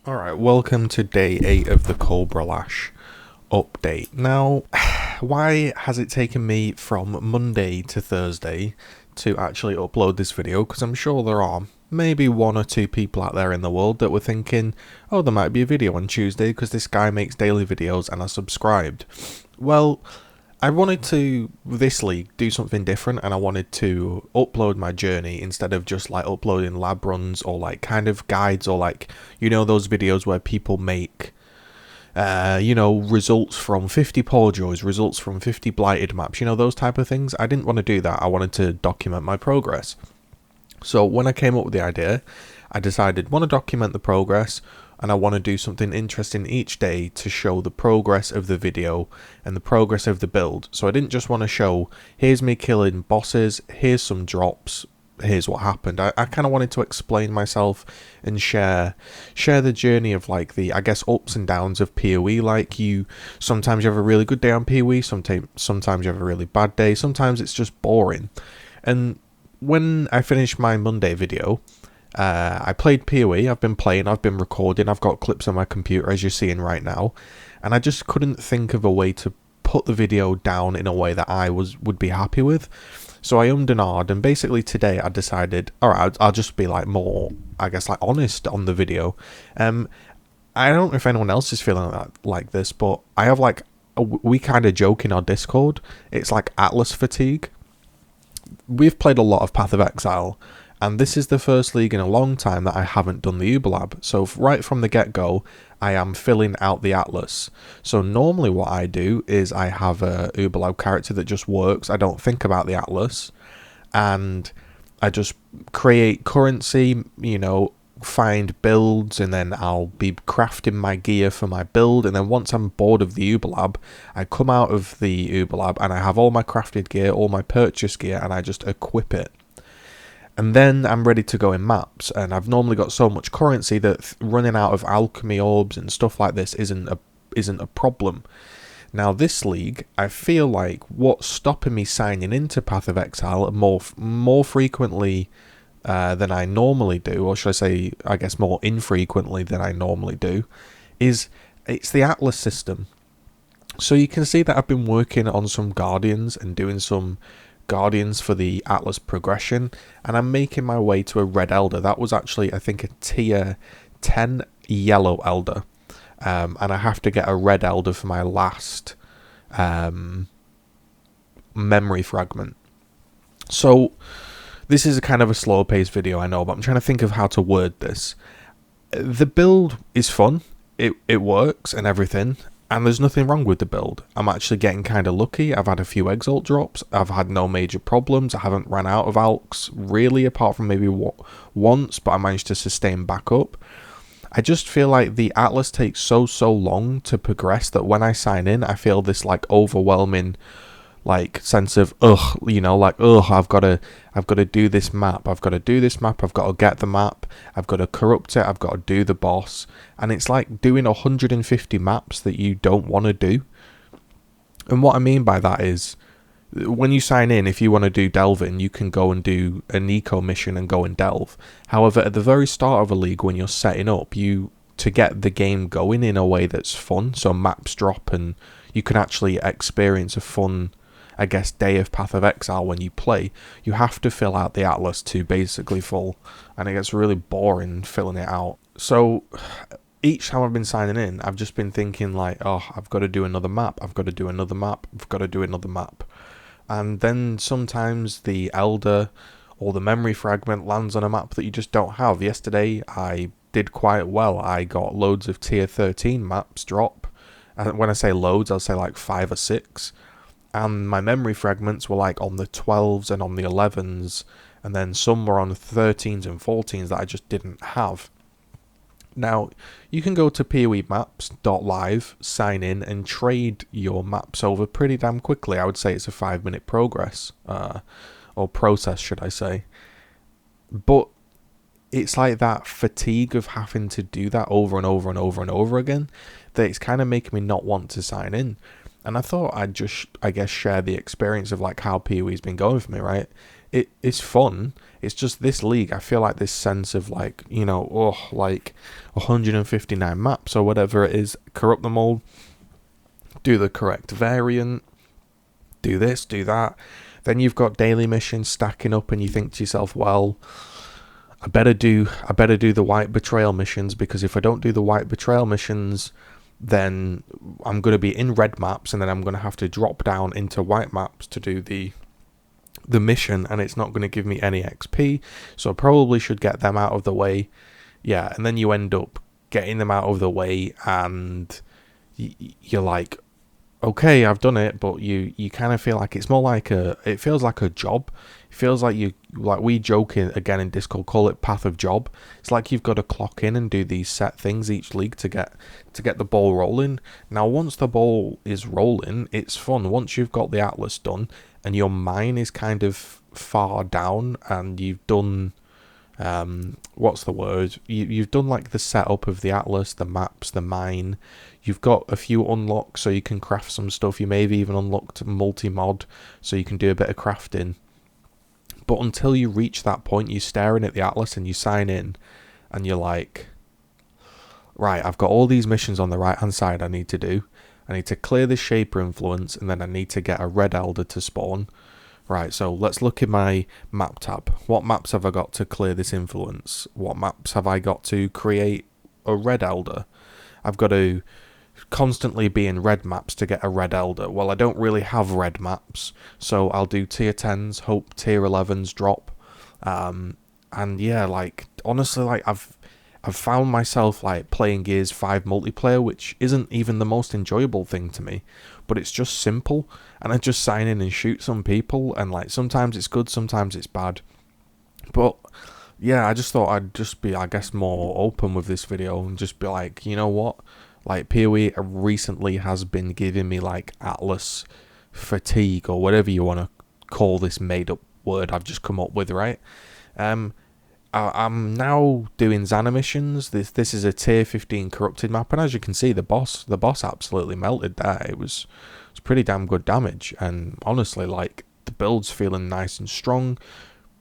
Alright, welcome to day 8 of the Cobra Lash update. Now, why has it taken me from Monday to Thursday to actually upload this video? Because I'm sure there are maybe one or two people out there in the world that were thinking, oh, there might be a video on Tuesday because this guy makes daily videos and I subscribed. Well, I wanted to, this league, do something different, and I wanted to upload my journey instead of just like uploading lab runs or like kind of guides or like, you know, those videos where people make, results from 50 Polejoys, results from 50 Blighted maps, you know, those type of things. I didn't want to do that. I wanted to document my progress. So when I came up with the idea, I decided, want to document the progress, and I want to do something interesting each day to show the progress of the video and the progress of the build. So I didn't just want to show, here's me killing bosses, here's some drops, here's what happened. I kind of wanted to explain myself and share the journey of like the, I guess, ups and downs of PoE. Like sometimes you have a really good day on PoE, sometimes you have a really bad day, sometimes it's just boring. And when I finished my Monday video, I played PoE, I've been playing, I've been recording, I've got clips on my computer as you're seeing right now, and I just couldn't think of a way to put the video down in a way that I would be happy with. So I ummed and ahed, and basically today I decided, alright, I'll just be like more, I guess, like honest on the video. I don't know if anyone else is feeling like this, but I have like, we kind of joke in our Discord, it's like Atlas fatigue. We've played a lot of Path of Exile, and this is the first league in a long time that I haven't done the Uber Lab. So right from the get-go, I am filling out the Atlas. So normally what I do is I have a Uber Lab character that just works. I don't think about the Atlas. And I just create currency, you know, find builds, and then I'll be crafting my gear for my build. And then once I'm bored of the Uber Lab, I come out of the Uber Lab and I have all my crafted gear, all my purchase gear, and I just equip it. And then I'm ready to go in maps, and I've normally got so much currency that running out of alchemy orbs and stuff like this isn't a problem. Now this league, I feel like what's stopping me signing into Path of Exile more frequently than I normally do, or should I say, I guess more infrequently than I normally do, it's the Atlas system. So you can see that I've been working on some Guardians and doing some Guardians for the Atlas progression, and I'm making my way to a Red Elder. That was actually, I think, a tier 10 Yellow Elder, and I have to get a Red Elder for my last memory fragment. So this is a kind of a slower paced video, I know, but I'm trying to think of how to word this. The build is fun, it works and everything, and there's nothing wrong with the build. I'm actually getting kind of lucky. I've had a few Exalt drops. I've had no major problems. I haven't ran out of Alks, really, apart from maybe once, but I managed to sustain back up. I just feel like the Atlas takes so long to progress that when I sign in, I feel this like overwhelming like sense of I've got to do this map, I've got to get the map, I've got to corrupt it, I've got to do the boss, and it's like doing 150 maps that you don't want to do. And what I mean by that is, when you sign in, if you want to do delving, you can go and do an eco mission and go and delve. However, at the very start of a league, when you're setting up, to get the game going in a way that's fun, so maps drop and you can actually experience a fun, I guess, day of Path of Exile when you play, you have to fill out the Atlas to basically full, and it gets really boring filling it out. So each time I've been signing in, I've just been thinking like, oh, I've got to do another map, I've got to do another map, I've got to do another map. And then sometimes the Elder or the memory fragment lands on a map that you just don't have. Yesterday I did quite well. I got loads of tier 13 maps drop. And when I say loads, I'll say like 5 or 6. And my memory fragments were like on the 12s and on the 11s, and then some were on 13s and 14s that I just didn't have. Now, you can go to poemaps.live, sign in, and trade your maps over pretty damn quickly. I would say it's a 5-minute progress, or process, should I say. But it's like that fatigue of having to do that over and over and over and over again, that it's kind of making me not want to sign in. And I thought I'd just, I guess, share the experience of like how PoE's been going for me, right? It's fun. It's just this league, I feel like this sense of like, you know, oh, like 159 maps or whatever it is, corrupt them all, do the correct variant, do this, do that. Then you've got daily missions stacking up and you think to yourself, well, I better do the white betrayal missions, because if I don't do the white betrayal missions, then I'm going to be in red maps and then I'm going to have to drop down into white maps to do the mission, and it's not going to give me any XP, so I probably should get them out of the way. Yeah, and then you end up getting them out of the way and you're like, okay, I've done it, but you kind of feel like it's more like it feels like a job. It feels like like we joke again in Discord, call it path of job. It's like you've got to clock in and do these set things each league to get the ball rolling. Now, once the ball is rolling, it's fun. Once you've got the Atlas done and your mine is kind of far down and you've done, what's the word? You've done like the setup of the Atlas, the maps, the mine. You've got a few unlocks so you can craft some stuff. You maybe even unlocked multi-mod so you can do a bit of crafting. But until you reach that point, you're staring at the Atlas and you sign in and you're like, right, I've got all these missions on the right hand side I need to do. I need to clear this Shaper influence and then I need to get a Red Elder to spawn. Right, so let's look in my map tab. What maps have I got to clear this influence? What maps have I got to create a Red Elder? I've got to constantly be in red maps to get a Red Elder. Well, I don't really have red maps, so I'll do tier 10s, hope tier 11s drop. And yeah, like, honestly, like, I've found myself like playing Gears 5 multiplayer, which isn't even the most enjoyable thing to me, but it's just simple, and I just sign in and shoot some people, and like sometimes it's good, sometimes it's bad. But yeah, I just thought I'd just be, I guess, more open with this video and just be like, you know what, like PoE recently has been giving me like Atlas fatigue, or whatever you want to call this made up word I've just come up with, right? I'm now doing Xana missions. This is a tier 15 corrupted map, and as you can see, the boss absolutely melted there. It was pretty damn good damage, and honestly, like, the build's feeling nice and strong.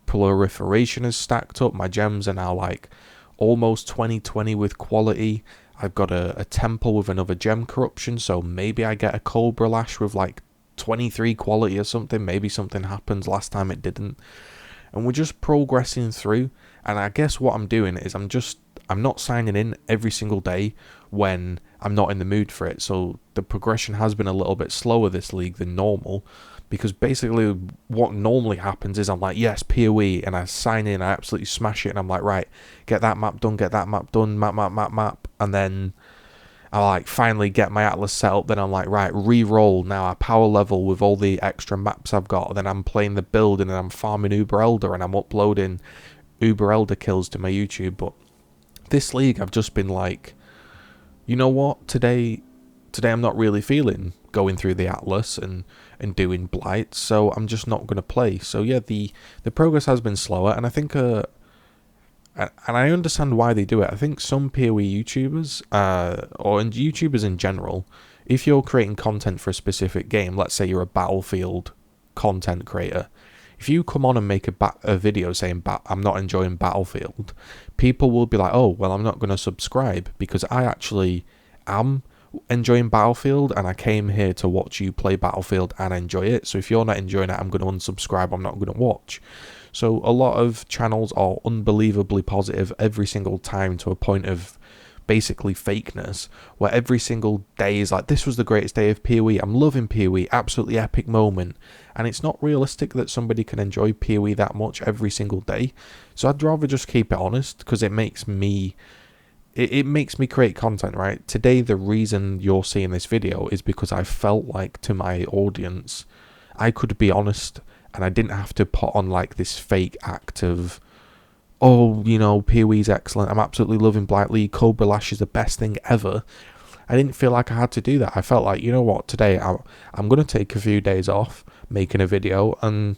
Proliferation is stacked up. My gems are now like almost 20/20 with quality. I've got a temple with another gem corruption, so maybe I get a Cobra Lash with like 23 quality or something. Maybe something happens. Last time it didn't. And we're just progressing through, and I guess what I'm doing is I'm not signing in every single day when I'm not in the mood for it. So the progression has been a little bit slower this league than normal, because basically what normally happens is I'm like, yes, PoE, and I sign in, I absolutely smash it, and I'm like, right, get that map done, map, and then I like finally get my Atlas set up, then I'm like, right, re-roll, now I power level with all the extra maps I've got, then I'm playing the build, and then I'm farming Uber Elder, and I'm uploading Uber Elder kills to my YouTube. But this league, I've just been like, you know what, today I'm not really feeling going through the Atlas and doing Blight, so I'm just not going to play. So yeah, the progress has been slower, and I think and I understand why they do it. I think some PoE YouTubers, or YouTubers in general, if you're creating content for a specific game, let's say you're a Battlefield content creator, if you come on and make a video saying, I'm not enjoying Battlefield, people will be like, oh, well, I'm not going to subscribe, because I actually am enjoying Battlefield, and I came here to watch you play Battlefield and enjoy it. So if you're not enjoying it, I'm going to unsubscribe, I'm not going to watch. So a lot of channels are unbelievably positive every single time, to a point of basically fakeness, where every single day is like, this was the greatest day of PoE, I'm loving PoE, absolutely epic moment. And it's not realistic that somebody can enjoy PoE that much every single day. So I'd rather just keep it honest, because it makes me create content, right? Today, the reason you're seeing this video is because I felt like, to my audience, I could be honest, and I didn't have to put on like this fake act of, oh, you know, PoE's excellent, I'm absolutely loving Blight League, Cobra Lash is the best thing ever. I didn't feel like I had to do that. I felt like, you know what, today I'm going to take a few days off making a video, and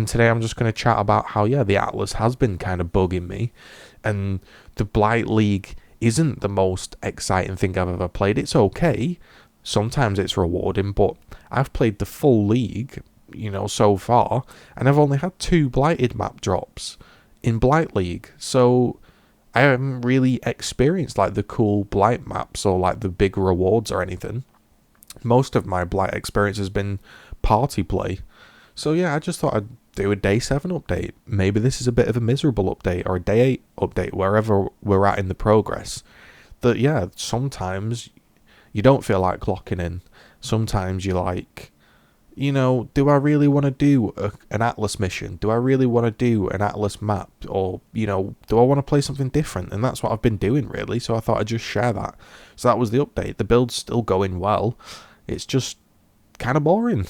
today I'm just going to chat about how, yeah, the Atlas has been kind of bugging me, and the Blight League isn't the most exciting thing I've ever played. It's okay, Sometimes it's rewarding, but I've played the full league, so far, and I've only had 2 blighted map drops in Blight League. So I haven't really experienced like the cool Blight maps or like the big rewards or anything. Most of my Blight experience has been party play. So yeah, I just thought I'd do a day 7 update. Maybe this is a bit of a miserable update or a day 8 update, wherever we're at in the progress. That yeah, sometimes you don't feel like clocking in. Sometimes you're like, do I really want to do an Atlas mission? Do I really want to do an Atlas map? Or, do I want to play something different? And that's what I've been doing, really. So I thought I'd just share that. So that was the update. The build's still going well. It's just kind of boring.